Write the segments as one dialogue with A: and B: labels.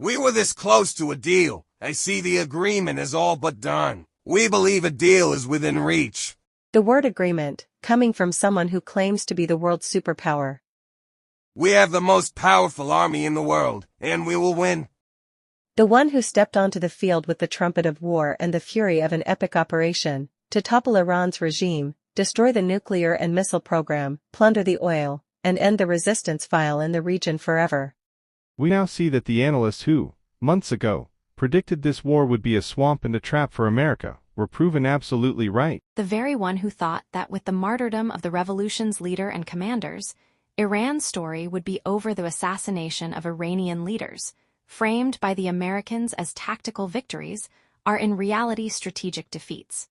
A: We were this close to a deal. I see the agreement is all but done. We believe a deal is within reach.
B: The word agreement, coming from someone who claims to be the world's superpower.
A: We have the most powerful army in the world, and we will win.
B: The one who stepped onto the field with the trumpet of war and the fury of an epic operation, to topple Iran's regime, destroy the nuclear and missile program, plunder the oil, and end the resistance file in the region forever.
C: We now see that the analysts who, months ago, predicted this war would be a swamp and a trap for America, were proven absolutely right.
D: The very one who thought that with the martyrdom of the revolution's leader and commanders, Iran's story would be over the assassination of Iranian leaders, framed by the Americans as tactical victories, are in reality strategic defeats.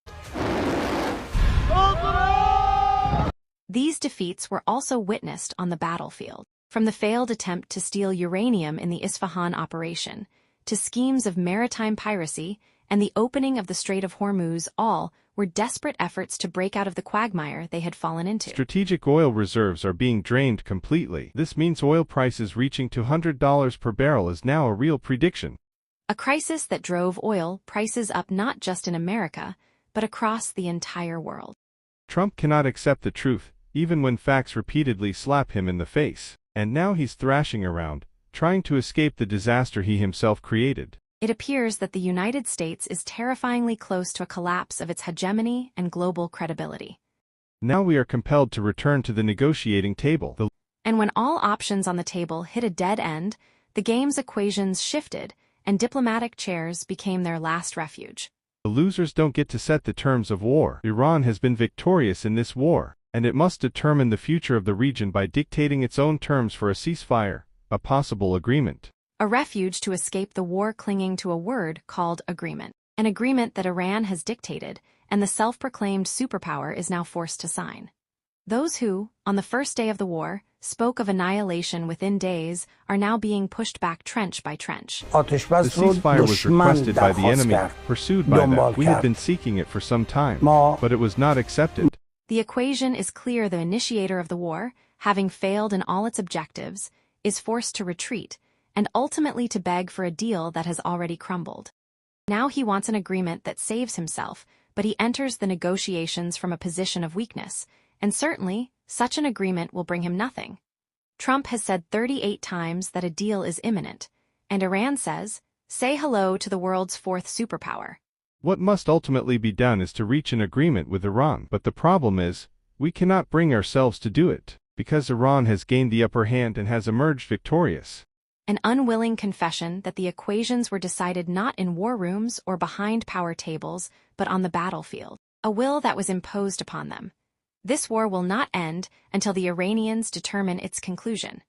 D: These defeats were also witnessed on the battlefield, from the failed attempt to steal uranium in the Isfahan operation, to schemes of maritime piracy and the opening of the Strait of Hormuz. All were desperate efforts to break out of the quagmire they had fallen into.
C: Strategic oil reserves are being drained completely. This means oil prices reaching $200 per barrel is now a real prediction.
D: A crisis that drove oil prices up not just in America, but across the entire world.
C: Trump cannot accept the truth, even when facts repeatedly slap him in the face, and now he's thrashing around, trying to escape the disaster he himself created.
D: It appears that the United States is terrifyingly close to a collapse of its hegemony and global credibility.
C: Now we are compelled to return to the negotiating table.
D: And when all options on the table hit a dead end, the game's equations shifted, and diplomatic chairs became their last refuge.
C: The losers don't get to set the terms of war. Iran has been victorious in this war, and it must determine the future of the region by dictating its own terms for a ceasefire, a possible agreement.
D: A refuge to escape the war clinging to a word called agreement. An agreement that Iran has dictated, and the self-proclaimed superpower is now forced to sign. Those who, on the first day of the war, spoke of annihilation within days are now being pushed back trench by trench.
C: The ceasefire was requested by the enemy, pursued by them. We had been seeking it for some time, but it was not accepted.
D: The equation is clear. The initiator of the war, having failed in all its objectives, is forced to retreat, and ultimately to beg for a deal that has already crumbled. Now he wants an agreement that saves himself, but he enters the negotiations from a position of weakness, and certainly, such an agreement will bring him nothing. Trump has said 38 times that a deal is imminent, and Iran says, say hello to the world's fourth superpower.
C: What must ultimately be done is to reach an agreement with Iran, but the problem is, we cannot bring ourselves to do it, because Iran has gained the upper hand and has emerged victorious.
D: An unwilling confession that the equations were decided not in war rooms or behind power tables, but on the battlefield. A will that was imposed upon them. This war will not end until the Iranians determine its conclusion.